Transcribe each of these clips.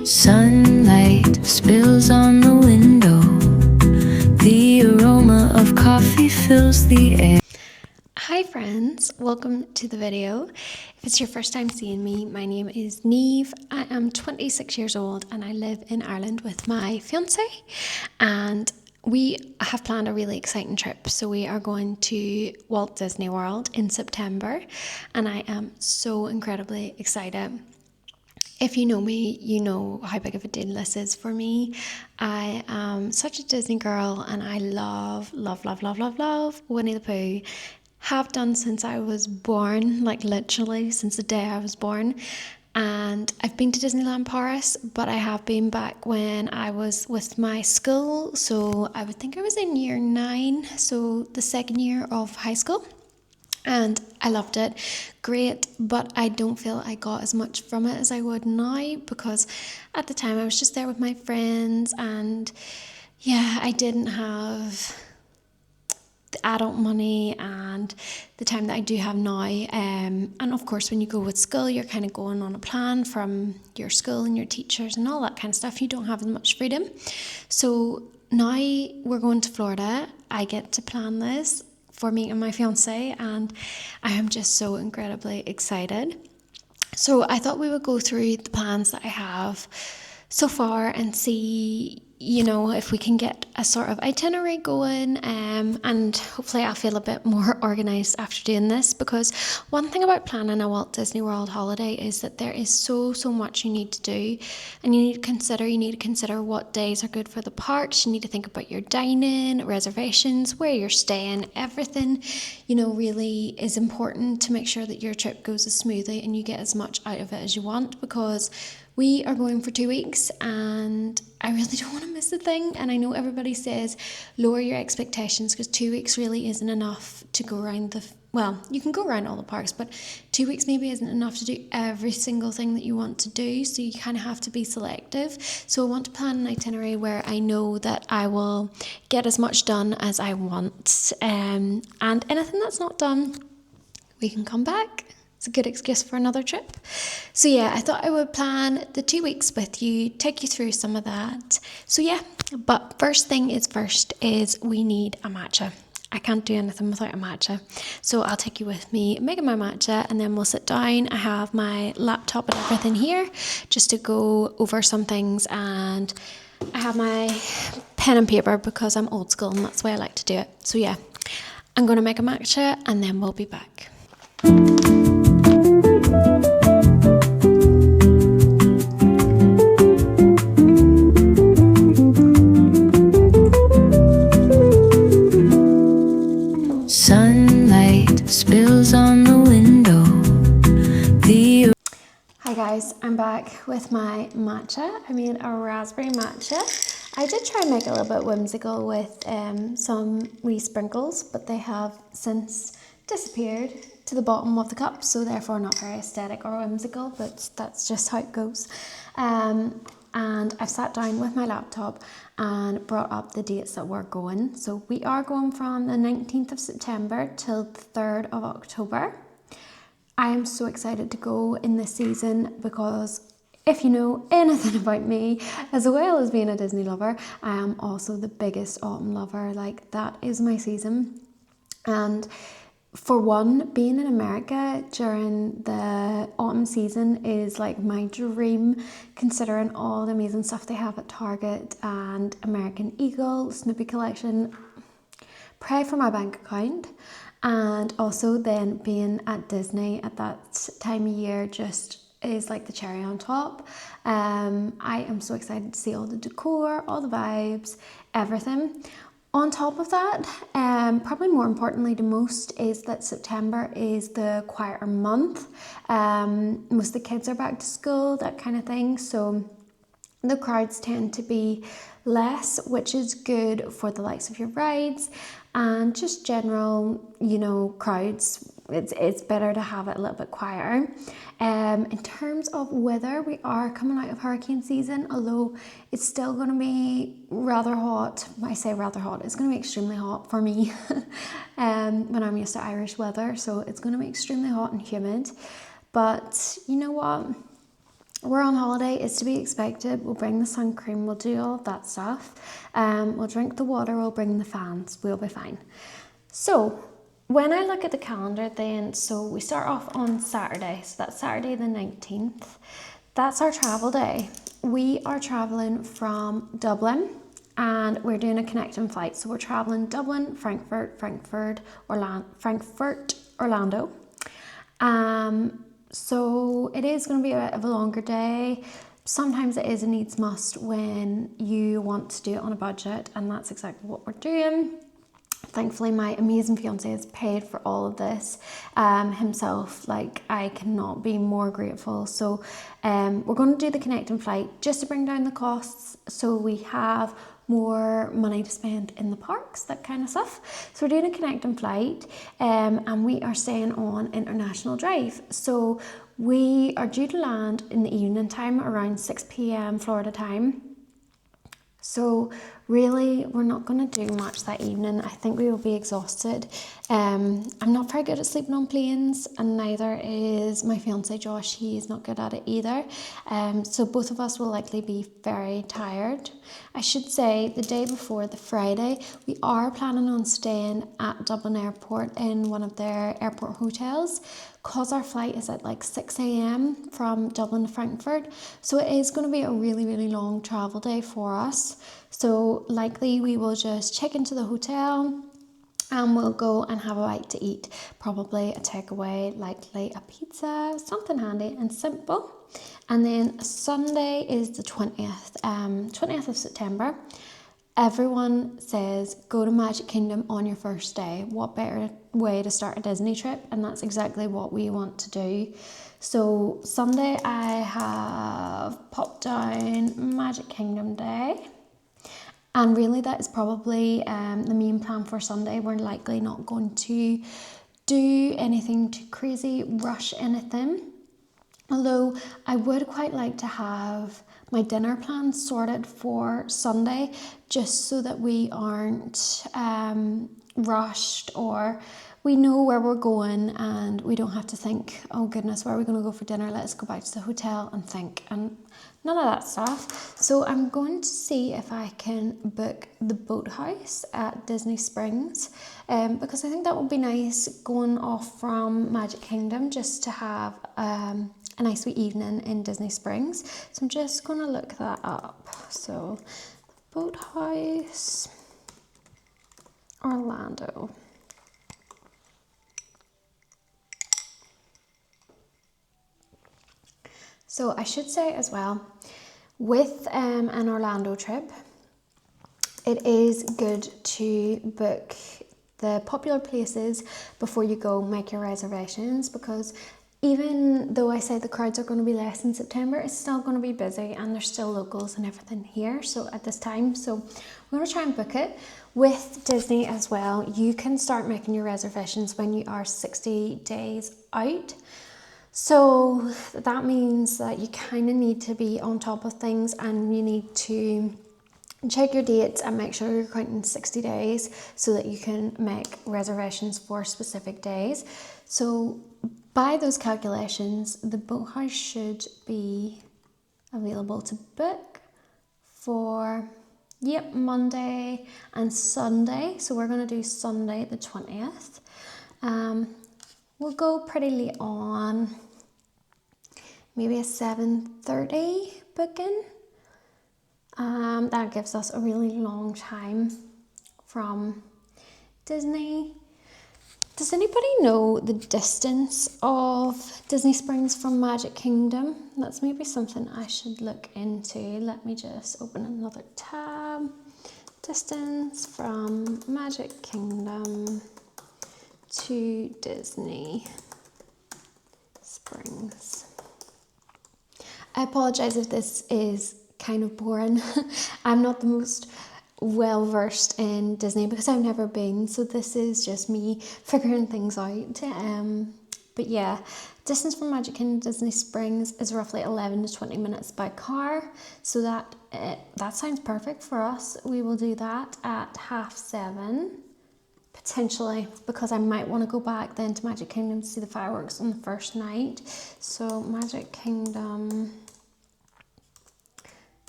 Sunlight spills on the window. The aroma of coffee fills the air. Hi friends, welcome to the video. If it's your first time seeing me, my name is Neve. I am 26 years old and I live in Ireland with my fiance, and we have planned a really exciting trip. So we are going to Walt Disney World in September and I am so incredibly excited. If you know me, you know how big of a deal this is for me. I am such a Disney girl and I love Winnie the Pooh. Have done since I was born, like literally since the day I was born. And I've been to Disneyland Paris, but I have been back when I was with my school. So I would think I was in year 9, so the second year of high school. And I loved it, great, but I don't feel I got as much from it as I would now, because at the time I was just there with my friends, and yeah, I didn't have the adult money and the time that I do have now. And of course, when you go with school, you're kind of going on a plan from your school and your teachers and all that kind of stuff. You don't have as much freedom. So now we're going to Florida. I get to plan this for me and my fiance, and I am just so incredibly excited. So I thought we would go through the plans that I have so far and see, if we can get a sort of itinerary going, and hopefully I'll feel a bit more organised after doing this, because one thing about planning a Walt Disney World holiday is that there is so much you need to do, and you need to consider what days are good for the parks. You need to think about your dining, reservations, where you're staying, everything, really is important to make sure that your trip goes as smoothly and you get as much out of it as you want, because we are going for 2 weeks and I really don't want to miss a thing. And I know everybody says lower your expectations, because 2 weeks really isn't enough to go around you can go around all the parks, but 2 weeks maybe isn't enough to do every single thing that you want to do. So you kind of have to be selective. So I want to plan an itinerary where I know that I will get as much done as I want. And anything that's not done, we can come back. It's a good excuse for another trip. So yeah, I thought I would plan the 2 weeks with you, take you through some of that. So yeah, but first thing is first is we need a matcha. I can't do anything without a matcha. So I'll take you with me making my matcha, and then we'll sit down. I have my laptop and everything here just to go over some things, and I have my pen and paper because I'm old school and that's the way I like to do it. So yeah, I'm going to make a matcha and then we'll be back. Sunlight spills on the window. Hi guys, I'm back with my matcha. I made a raspberry matcha. I did try and make it a little bit whimsical with some wee sprinkles, but they have since disappeared to the bottom of the cup, so therefore not very aesthetic or whimsical, but that's just how it goes. And I've sat down with my laptop and brought up the dates that we're going. So we are going from the 19th of September till the 3rd of October. I am so excited to go in this season, because if you know anything about me, as well as being a Disney lover, I am also the biggest autumn lover. Like, that is my season. And for one, being in America during the autumn season is like my dream, considering all the amazing stuff they have at Target and American Eagle, Snoopy collection. Pray for my bank account. And also then being at Disney at that time of year just is like the cherry on top. I am so excited to see all the decor, all the vibes, everything. On top of that, probably more importantly to most, is that September is the quieter month. Most of the kids are back to school, that kind of thing. So the crowds tend to be less, which is good for the likes of your rides and just general, crowds it's better to have it a little bit quieter. In terms of weather, we are coming out of hurricane season, although it's still going to be rather hot. When I say rather hot, it's going to be extremely hot for me when I'm used to Irish weather. So it's going to be extremely hot and humid. But you know what? We're on holiday, it's to be expected. We'll bring the sun cream, we'll do all that stuff. We'll drink the water, we'll bring the fans, we'll be fine. So when I look at the calendar then, so we start off on Saturday, so that's Saturday the 19th. That's our travel day. We are traveling from Dublin and we're doing a connecting flight. So we're traveling Dublin, Frankfurt, Orlando. So it is going to be a bit of a longer day. Sometimes it is a needs must when you want to do it on a budget, and that's exactly what we're doing. Thankfully, my amazing fiance has paid for all of this himself. Like, I cannot be more grateful. So we're going to do the connecting flight just to bring down the costs so we have more money to spend in the parks, that kind of stuff. So we're doing a connecting flight and we are staying on International Drive. So we are due to land in the evening time around 6 p.m. Florida time. So really, we're not going to do much that evening. I think we will be exhausted. I'm not very good at sleeping on planes, and neither is my fiance Josh. He is not good at it either. So both of us will likely be very tired. I should say the day before, the Friday, we are planning on staying at Dublin Airport in one of their airport hotels, because our flight is at like 6 a.m. from Dublin to Frankfurt. So it is going to be a really, really long travel day for us. So likely we will just check into the hotel and we'll go and have a bite to eat. Probably a takeaway, likely a pizza, something handy and simple. And then Sunday is the 20th of September. Everyone says go to Magic Kingdom on your first day. What better way to start a Disney trip? And that's exactly what we want to do. So Sunday I have popped down Magic Kingdom Day. And really that is probably the main plan for Sunday. We're likely not going to do anything too crazy, rush anything. Although I would quite like to have my dinner plan sorted for Sunday, just so that we aren't rushed, or we know where we're going and we don't have to think, oh goodness, where are we going to go for dinner? Let's go back to the hotel and think, and none of that stuff. So I'm going to see if I can book the boathouse at Disney Springs, because I think that would be nice going off from Magic Kingdom, just to have a nice wee evening in Disney Springs. So I'm just going to look that up. So boathouse, Orlando. So I should say as well, with an Orlando trip, it is good to book the popular places before you go, make your reservations, because even though I say the crowds are going to be less in September, it's still going to be busy and there's still locals and everything here. So at this time, so we're going to try and book it. With Disney as well, you can start making your reservations when you are 60 days out. So that means that you kind of need to be on top of things, and you need to check your dates and make sure you're counting 60 days so that you can make reservations for specific days. So by those calculations, the boathouse should be available to book for, Monday and Sunday. So we're going to do Sunday the 20th. We'll go pretty late on, maybe a 7:30 booking. That gives us a really long time from Disney. Does anybody know the distance of Disney Springs from Magic Kingdom? That's maybe something I should look into. Let me just open another tab. Distance from Magic Kingdom to Disney Springs. I apologize if this is kind of boring. I'm not the most well versed in Disney because I've never been, so this is just me figuring things out. But yeah, distance from Magic Kingdom to Disney Springs is roughly 11 to 20 minutes by car, so that sounds perfect for us. We will do that at 7:30, potentially, because I might want to go back then to Magic Kingdom to see the fireworks on the first night. So Magic Kingdom,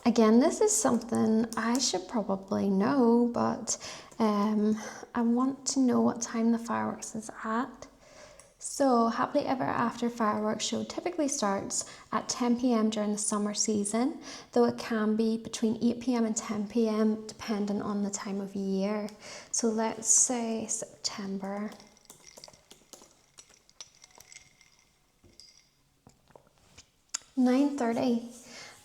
again, this is something I should probably know, but I want to know what time the fireworks is at. So Happily Ever After fireworks show typically starts at 10 p.m. during the summer season, though it can be between 8 p.m. and 10 p.m. depending on the time of year. So let's say September. (9:30)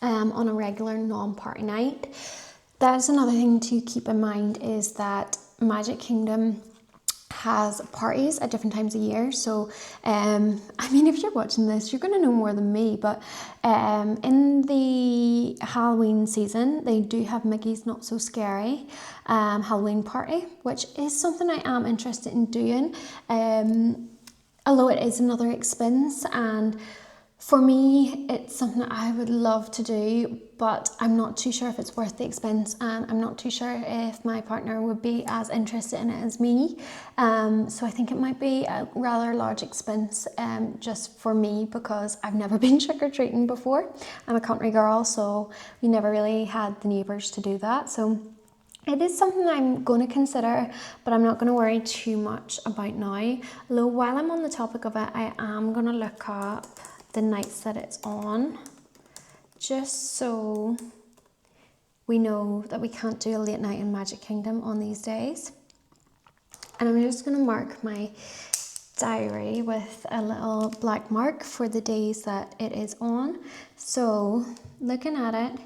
on a regular non-party night. That's another thing to keep in mind, is that Magic Kingdom has parties at different times of year. So I mean, if you're watching this, you're going to know more than me, but in the Halloween season they do have Mickey's Not So Scary Halloween party, which is something I am interested in doing, although it is another expense, and for me it's something I would love to do, but I'm not too sure if it's worth the expense, and I'm not too sure if my partner would be as interested in it as me. So I think it might be a rather large expense just for me, because I've never been trick-or-treating before. I'm a country girl, so we never really had the neighbours to do that. So it is something I'm going to consider, but I'm not going to worry too much about now. Although while I'm on the topic of it, I am going to look up the nights that it's on, just so we know that we can't do a late night in Magic Kingdom on these days. And I'm just going to mark my diary with a little black mark for the days that it is on. So looking at it,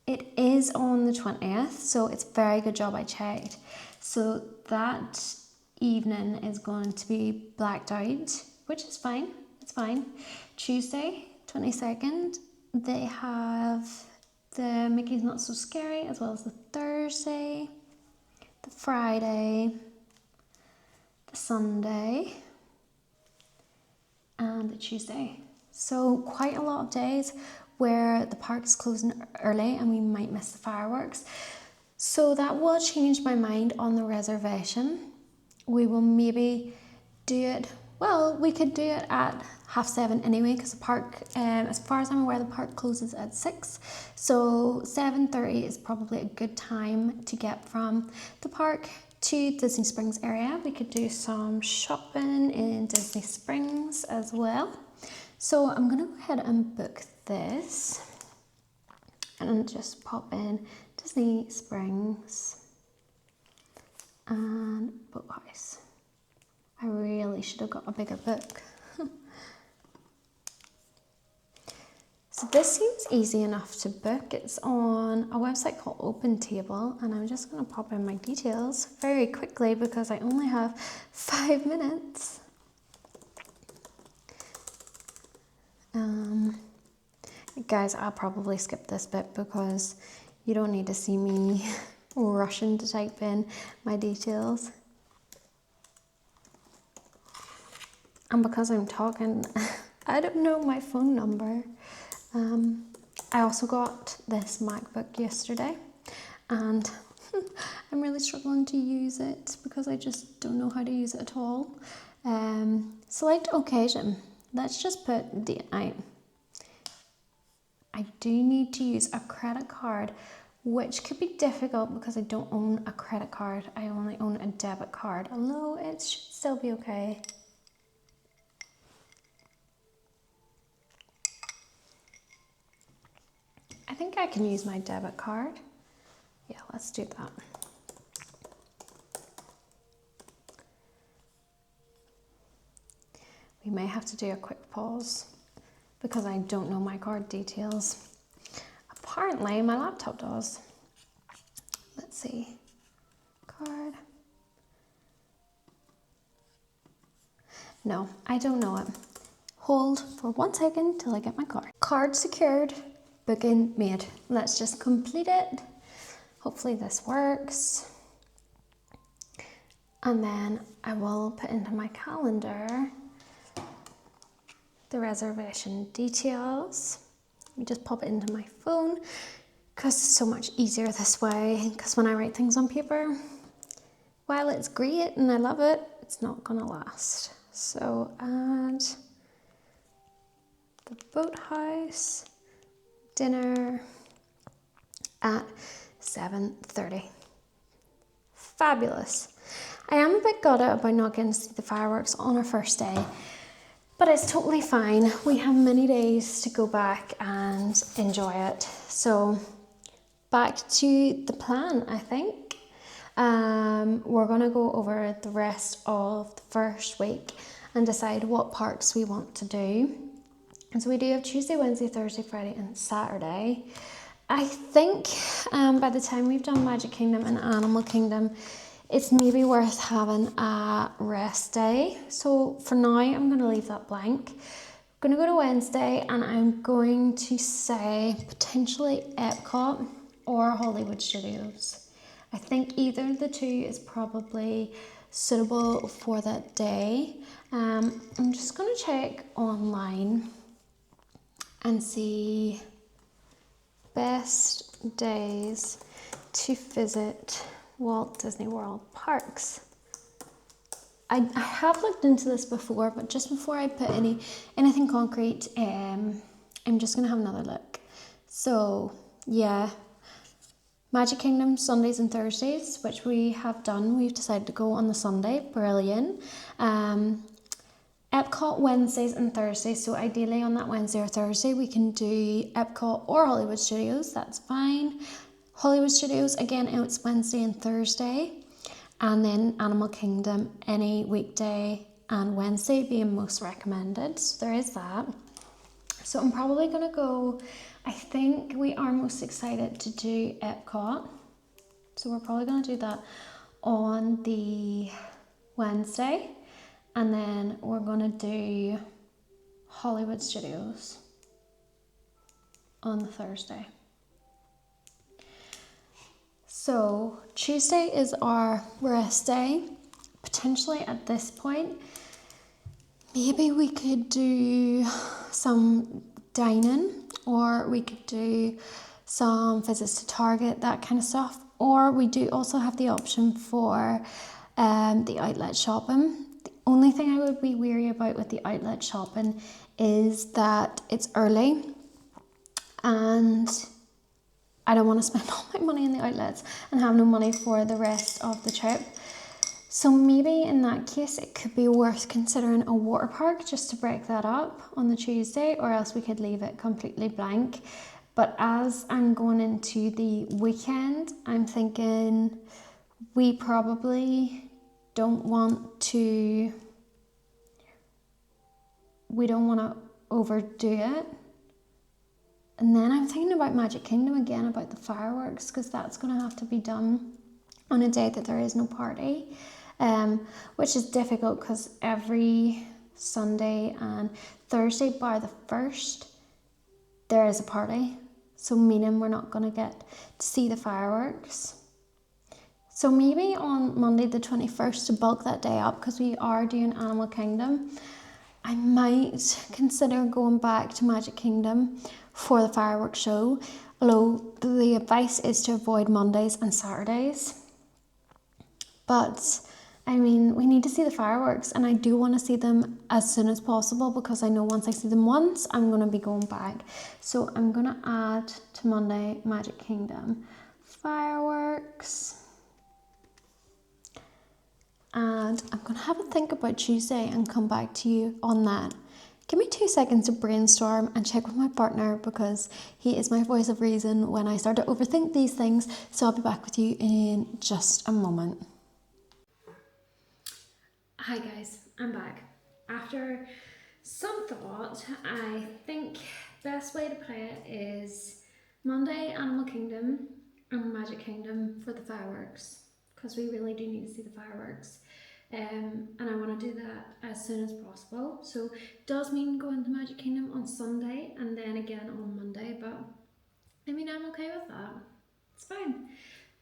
it is on the 20th, so it's a very good job I checked. So that evening is going to be blacked out, which is fine. It's fine. Tuesday, 22nd, they have the Mickey's Not So Scary, as well as the Thursday, the Friday, the Sunday, and the Tuesday. So quite a lot of days where the park is closing early and we might miss the fireworks. So that will change my mind on the reservation. We will maybe do it, well, we could do it at 7:30 anyway, because the park, as far as I'm aware, the park closes at 6. So 7:30 is probably a good time to get from the park to Disney Springs area. We could do some shopping in Disney Springs as well. So I'm going to go ahead and book this and just pop in Disney Springs and Boathouse. I really should have got a bigger book. So this seems easy enough to book. It's on a website called OpenTable, and I'm just going to pop in my details very quickly because I only have 5 minutes. Guys, I'll probably skip this bit because you don't need to see me rushing to type in my details. And because I'm talking, I don't know my phone number. I also got this MacBook yesterday, and I'm really struggling to use it because I just don't know how to use it at all. Select occasion. Let's just put date night. I do need to use a credit card, which could be difficult because I don't own a credit card. I only own a debit card, although it should still be okay. I think I can use my debit card. Yeah, let's do that. We may have to do a quick pause because I don't know my card details. Apparently my laptop does. Let's see. Card. No, I don't know it. Hold for 1 second till I get my card. Card secured. Booking made. Let's just complete it. hopefully this works. And then I will put into my calendar the reservation details. You just pop it into my phone because it's so much easier this way, because when I write things on paper, while it's great and I love it, it's not gonna last. So add the boathouse dinner at 7:30. Fabulous. I am a bit gutted about not getting to see the fireworks on our first day, but it's totally fine. We have many days to go back and enjoy it. So back to the plan, I think. We're gonna go over the rest of the first week and decide what parks we want to do. And so we do have Tuesday, Wednesday, Thursday, Friday and Saturday. I think by the time we've done Magic Kingdom and Animal Kingdom, it's maybe worth having a rest day. So for now, I'm going to leave that blank. I'm going to go to Wednesday and I'm going to say potentially Epcot or Hollywood Studios. I think either of the two is probably suitable for that day. I'm just going to check online and see best days to visit Walt Disney World parks. I have looked into this before, but just before I put anything concrete, I'm just gonna have another look. So yeah, Magic Kingdom Sundays and Thursdays, which we have done. We've decided to go on the Sunday. Brilliant. Epcot Wednesdays and Thursdays, so ideally on that Wednesday or Thursday we can do Epcot or Hollywood Studios, that's fine. Hollywood Studios, again, it's Wednesday and Thursday, and then Animal Kingdom any weekday and Wednesday being most recommended, so there is that. So I'm probably going to go, I think we are most excited to do Epcot, so we're probably going to do that on the Wednesday. And then we're gonna do Hollywood Studios on the Thursday. So Tuesday is our rest day. Potentially at this point, maybe we could do some dining, or we could do some visits to Target, that kind of stuff. Or we do also have the option for the outlet shopping. Only thing I would be weary about with the outlet shopping is that it's early and I don't want to spend all my money in the outlets and have no money for the rest of the trip. So maybe in that case it could be worth considering a water park just to break that up on the Tuesday, or else we could leave it completely blank. But as I'm going into the weekend, I'm thinking we probably don't want to overdo it. And then I'm thinking about Magic Kingdom again, about the fireworks, because that's going to have to be done on a day that there is no party, which is difficult because every Sunday and Thursday bar the 1st there is a party, so meaning we're not going to get to see the fireworks. So maybe on Monday the 21st, to bulk that day up, because we are doing Animal Kingdom, I might consider going back to Magic Kingdom for the fireworks show, although the advice is to avoid Mondays and Saturdays. But I mean, we need to see the fireworks, and I do want to see them as soon as possible, because I know once I see them once, I'm going to be going back. So I'm going to add to Monday Magic Kingdom fireworks. And I'm going to have a think about Tuesday and come back to you on that. Give me 2 seconds to brainstorm and check with my partner, because he is my voice of reason when I start to overthink these things. So I'll be back with you in just a moment. Hi guys, I'm back. After some thought, I think best way to play it is Monday Animal Kingdom and Magic Kingdom for the fireworks, because we really do need to see the fireworks. And I want to do that as soon as possible. So it does mean going to Magic Kingdom on Sunday and then again on Monday, but I mean, I'm okay with that. It's fine.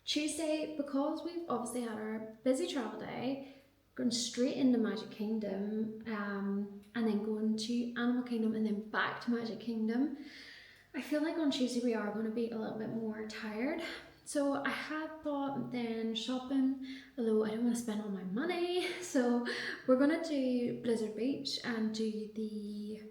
Tuesday, because we've obviously had our busy travel day, going straight into Magic Kingdom, and then going to Animal Kingdom and then back to Magic Kingdom. I feel like on Tuesday we are going to be a little bit more tired. So I had thought then shopping, although I don't want to spend all my money. So we're going to do Blizzard Beach and do the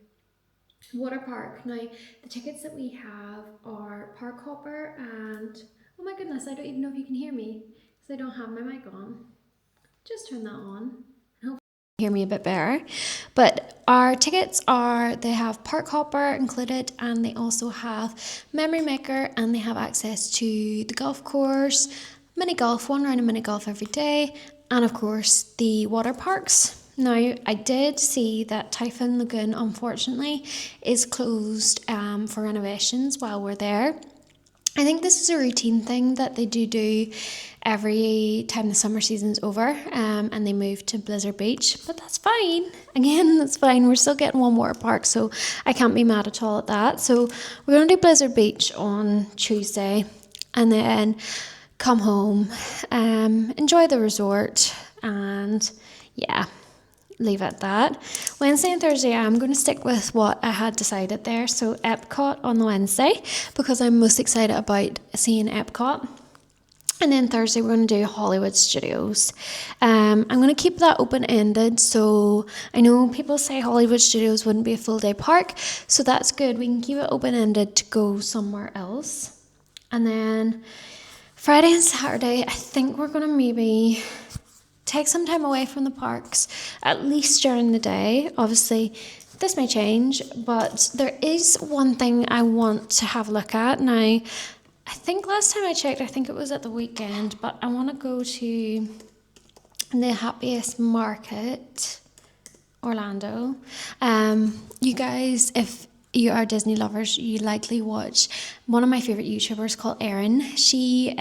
water park. Now, the tickets that we have are park hopper and, oh my goodness, I don't even know if you can hear me because I don't have my mic on. Just turn that on. Hear me a bit better. But our tickets are, they have park hopper included, and they also have memory maker, and they have access to the golf course, mini golf, one round of mini golf every day, and of course the water parks. Now, I did see that Typhoon Lagoon unfortunately is closed for renovations while we're there. I think this is a routine thing that they do every time the summer season's over, and they move to Blizzard Beach, but that's fine. Again, that's fine. We're still getting one water park, so I can't be mad at all at that. So we're going to do Blizzard Beach on Tuesday, and then come home, enjoy the resort, and yeah, leave it at that. Wednesday and Thursday, I'm going to stick with what I had decided there. So Epcot on the Wednesday, because I'm most excited about seeing Epcot. And then Thursday, we're going to do Hollywood Studios. I'm going to keep that open-ended. So I know people say Hollywood Studios wouldn't be a full-day park. So that's good. We can keep it open-ended to go somewhere else. And then Friday and Saturday, I think we're going to maybe take some time away from the parks, at least during the day. Obviously, this may change, but there is one thing I want to have a look at. Now, I think last time I checked, I think it was at the weekend, but I want to go to the Happiest Market, Orlando. You guys, if you are Disney lovers, you likely watch one of my favourite YouTubers called Erin. She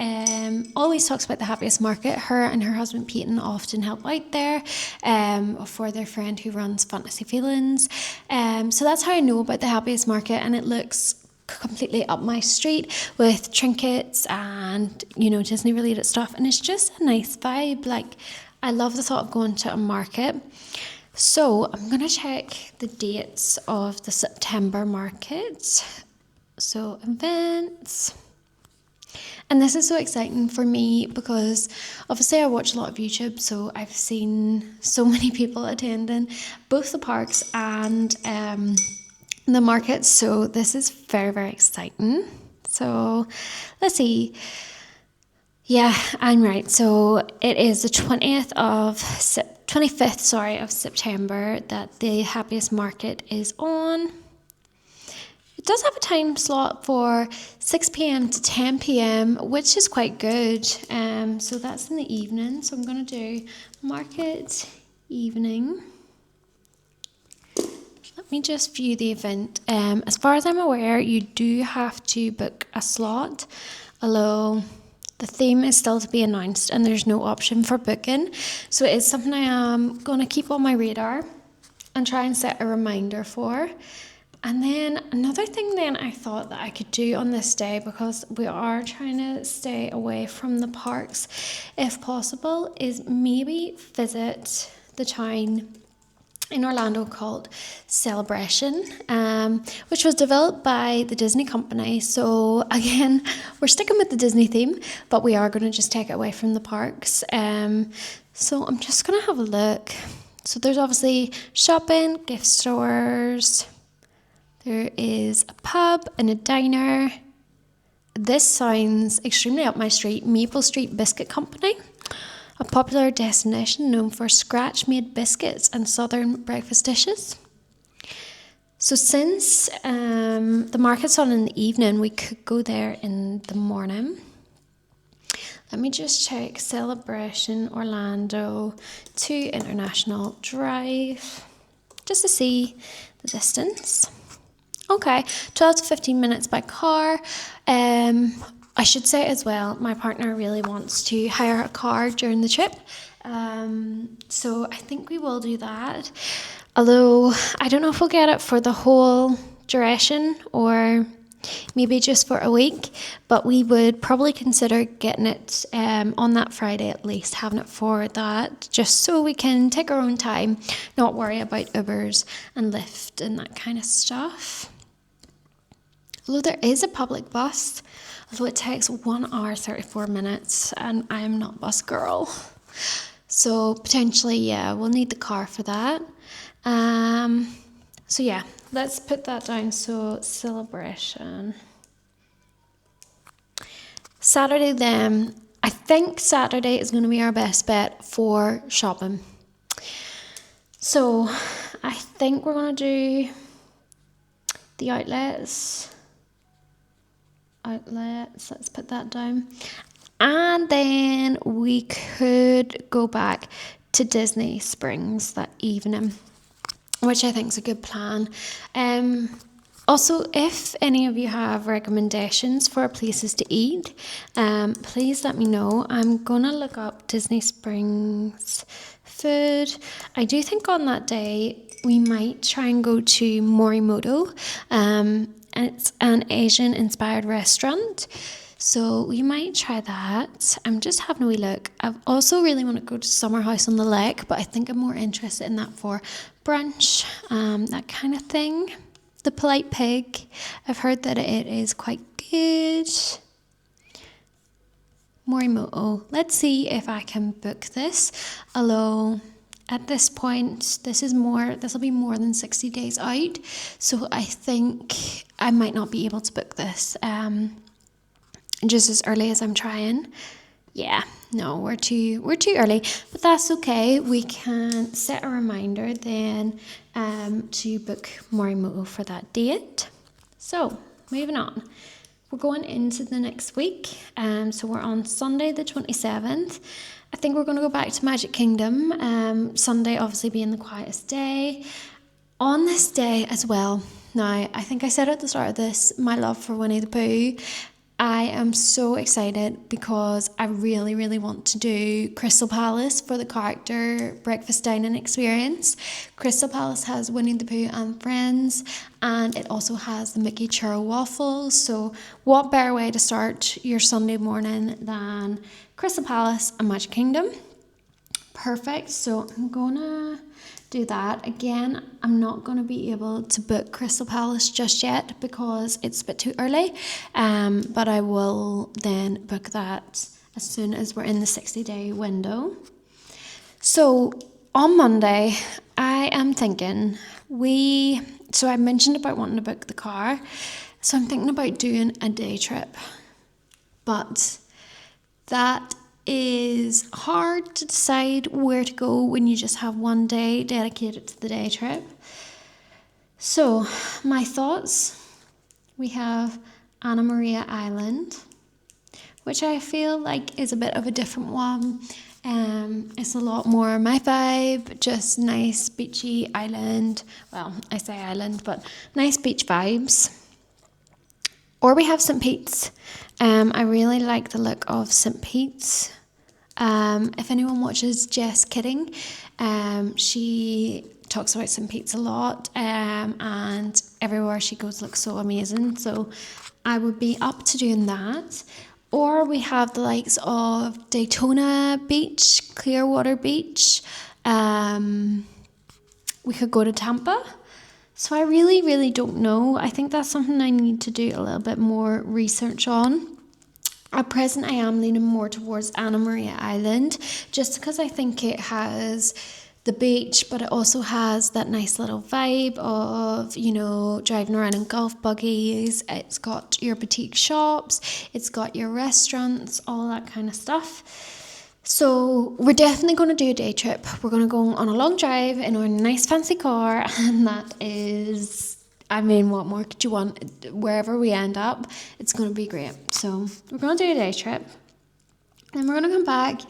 always talks about the Happiest Market. Her and her husband Peyton often help out there for their friend who runs Fantasy Feelings. So that's how I know about the Happiest Market, and it looks completely up my street with trinkets and, you know, Disney related stuff, and it's just a nice vibe. Like, I love the thought of going to a market. So I'm going to check the dates of the September market. So events. And this is so exciting for me because obviously I watch a lot of YouTube, so I've seen so many people attending both the parks and the markets. So this is very, very exciting. So let's see. Yeah, I'm right. So it is the 25th of September that the Happiest Market is on. It does have a time slot for 6 p.m. to 10 p.m, which is quite good. So that's in the evening. So I'm going to do market evening. Let me just view the event. As far as I'm aware, you do have to book a slot, although the theme is still to be announced and there's no option for booking. So it is something I am going to keep on my radar and try and set a reminder for. And then another thing then I thought that I could do on this day, because we are trying to stay away from the parks if possible, is maybe visit the town in Orlando called Celebration, which was developed by the Disney company. So again, we're sticking with the Disney theme, but we are going to just take it away from the parks. So I'm just going to have a look. So there's obviously shopping, gift stores. There is a pub and a diner. This sounds extremely up my street. Maple Street Biscuit Company, a popular destination known for scratch-made biscuits and southern breakfast dishes. So since the market's on in the evening, we could go there in the morning. Let me just check Celebration Orlando to International Drive, just to see the distance. Okay, 12 to 15 minutes by car. I should say as well, my partner really wants to hire a car during the trip. So I think we will do that. Although I don't know if we'll get it for the whole duration or maybe just for a week, but we would probably consider getting it on that Friday at least, having it for that, just so we can take our own time, not worry about Ubers and Lyft and that kind of stuff. Although there is a public bus, although it takes 1 hour 34 minutes, and I am not bus girl. So potentially, yeah, we'll need the car for that. So yeah, let's put that down. So celebration. Saturday then, I think Saturday is going to be our best bet for shopping. So I think we're going to do the outlets, let's put that down. And then we could go back to Disney Springs that evening, which I think is a good plan. Also, if any of you have recommendations for places to eat, please let me know. I'm gonna look up Disney Springs food. I do think on that day we might try and go to Morimoto, and it's an Asian inspired restaurant. So we might try that. I'm just having a wee look. I also really want to go to Summer House on the Lake, but I think I'm more interested in that for brunch, that kind of thing. The Polite Pig, I've heard that it is quite good. Morimoto. Let's see if I can book this. Although at this point, this will be more than 60 days out. So I think I might not be able to book this. Just as early as I'm trying. Yeah, no, we're too early, but that's okay. We can set a reminder then to book Morimoto for that date. So moving on, we're going into the next week. So we're on Sunday the 27th. I think we're going to go back to Magic Kingdom. Sunday obviously being the quietest day. On this day as well. Now, I think I said at the start of this, my love for Winnie the Pooh. I am so excited because I really, really want to do Crystal Palace for the character breakfast dining experience. Crystal Palace has Winnie the Pooh and Friends, and it also has the Mickey Churro waffles. So what better way to start your Sunday morning than Crystal Palace and Magic Kingdom? Perfect. So I'm gonna do that. Again, I'm not going to be able to book Crystal Palace just yet because it's a bit too early, but I will then book that as soon as we're in the 60-day window. So on Monday, I am thinking so I mentioned about wanting to book the car, so I'm thinking about doing a day trip, but that is hard to decide where to go when you just have one day dedicated to the day trip. So my thoughts, we have Anna Maria Island, which I feel like is a bit of a different one. It's a lot more my vibe, just nice beachy island. Well, I say island, but nice beach vibes. Or we have St. Pete's. I really like the look of St. Pete's. If anyone watches Jess Kidding, she talks about St. Pete's a lot, and everywhere she goes looks so amazing. So I would be up to doing that. Or we have the likes of Daytona Beach, Clearwater Beach. We could go to Tampa. So I really, really don't know. I think that's something I need to do a little bit more research on. At present, I am leaning more towards Anna Maria Island, just because I think it has the beach, but it also has that nice little vibe of, driving around in golf buggies. It's got your boutique shops, it's got your restaurants, all that kind of stuff. So we're definitely going to do a day trip. We're going to go on a long drive in our nice fancy car, and that is, what more could you want? Wherever we end up, it's going to be great. So we're going to do a day trip. Then we're going to come back.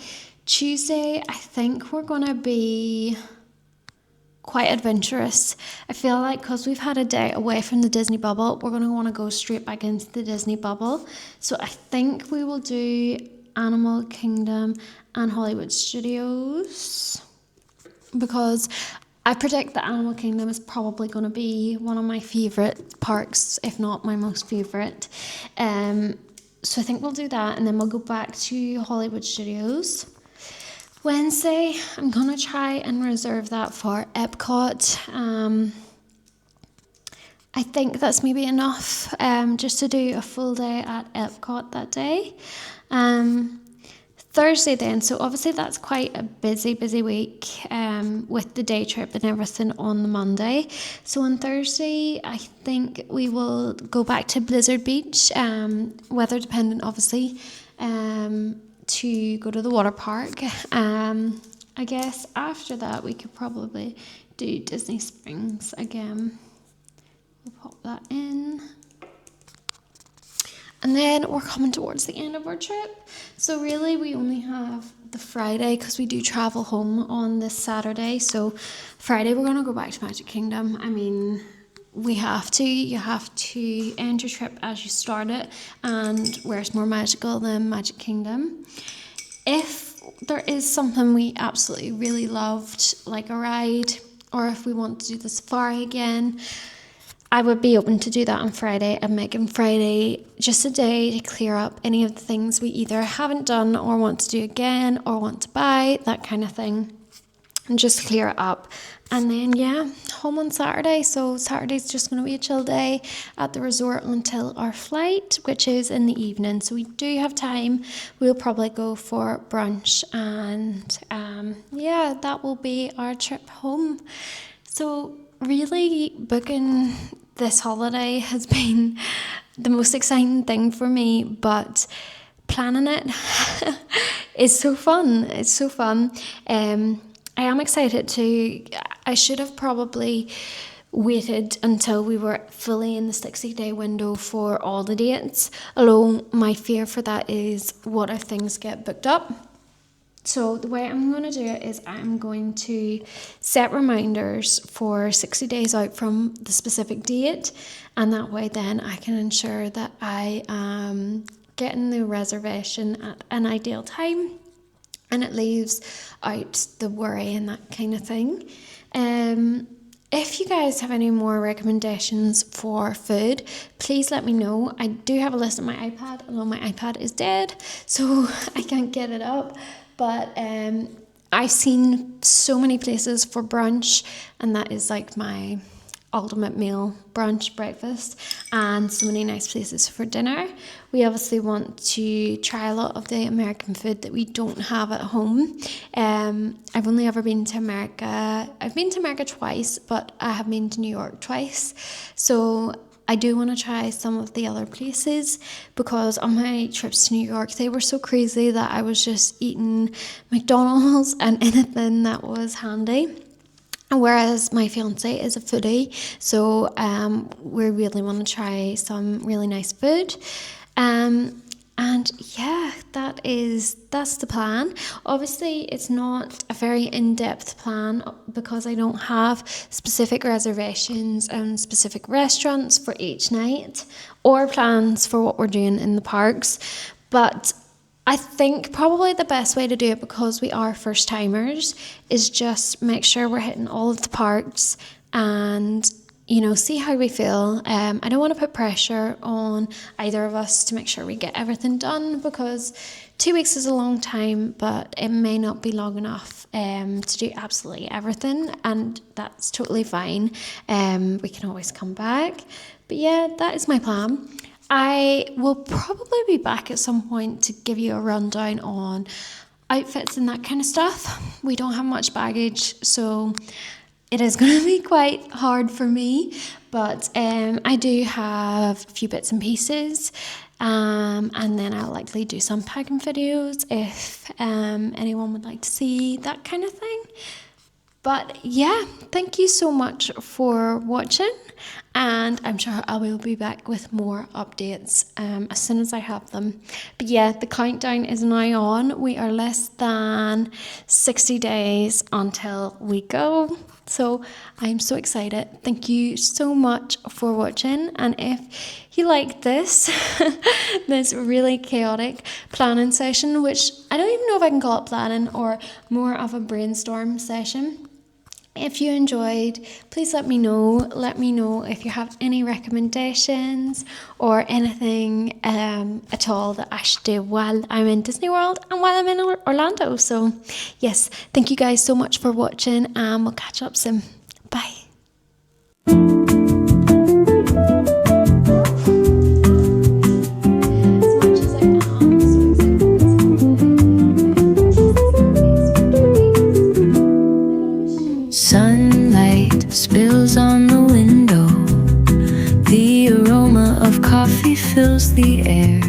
Tuesday, I think we're going to be quite adventurous. I feel like because we've had a day away from the Disney bubble, we're going to want to go straight back into the Disney bubble. So I think we will do Animal Kingdom and Hollywood Studios, because I predict the Animal Kingdom is probably going to be one of my favourite parks, if not my most favourite. So I think we'll do that, and then we'll go back to Hollywood Studios. Wednesday, I'm going to try and reserve that for Epcot. I think that's maybe enough just to do a full day at Epcot that day. Thursday then, so obviously that's quite a busy week with the day trip and everything on the Monday. So on Thursday, I think we will go back to Blizzard Beach, weather dependent obviously, to go to the water park. I guess after that we could probably do Disney Springs again. We'll pop that in. And then we're coming towards the end of our trip. So really we only have the Friday because we do travel home on this Saturday. So Friday we're going to go back to Magic Kingdom. I mean, we have to. You have to end your trip as you start it. And where's more magical than Magic Kingdom? If there is something we absolutely really loved, like a ride, or if we want to do the safari again, I would be open to do that on Friday and making Friday just a day to clear up any of the things we either haven't done or want to do again or want to buy, that kind of thing, and just clear it up. And then, yeah, home on Saturday. So Saturday's just going to be a chill day at the resort until our flight, which is in the evening. So we do have time. We'll probably go for brunch, and yeah, that will be our trip home. So really booking this holiday has been the most exciting thing for me, but planning it is so fun. It's so fun. I am excited to. I should have probably waited until we were fully in the 60-day window for all the dates, although my fear for that is what if things get booked up. So the way I'm going to do it is I'm going to set reminders for 60 days out from the specific date, and that way then I can ensure that I am getting the reservation at an ideal time, and it leaves out the worry and that kind of thing. If you guys have any more recommendations for food, please let me know. I do have a list on my iPad, although my iPad is dead, so I can't get it up. But I've seen so many places for brunch, and that is like my ultimate meal, brunch, breakfast, and so many nice places for dinner. We obviously want to try a lot of the American food that we don't have at home. I've only ever been to America. I've been to America twice, but I have been to New York twice. So I do want to try some of the other places, because on my trips to New York, they were so crazy that I was just eating McDonald's and anything that was handy. Whereas my fiance is a foodie, so we really want to try some really nice food. And yeah, that's the plan. Obviously, it's not a very in-depth plan because I don't have specific reservations and specific restaurants for each night or plans for what we're doing in the parks. But I think probably the best way to do it, because we are first timers, is just make sure we're hitting all of the parks and, see how we feel. I don't want to put pressure on either of us to make sure we get everything done, because 2 weeks is a long time, but it may not be long enough to do absolutely everything, and that's totally fine. We can always come back. But yeah, that is my plan. I will probably be back at some point to give you a rundown on outfits and that kind of stuff. We don't have much baggage, so it is going to be quite hard for me, but I do have a few bits and pieces, and then I'll likely do some packing videos if anyone would like to see that kind of thing. But yeah, thank you so much for watching, and I'm sure I will be back with more updates as soon as I have them. But yeah, the countdown is now on. We are less than 60 days until we go. So I'm so excited. Thank you so much for watching. And if you like this, this really chaotic planning session, which I don't even know if I can call it planning or more of a brainstorm session, If you enjoyed, please let me know. Let me know if you have any recommendations or anything at all that I should do while I'm in Disney World and while I'm in Orlando. So yes, thank you guys so much for watching, and we'll catch up soon. Bye. Sunlight spills on the window. The aroma of coffee fills the air.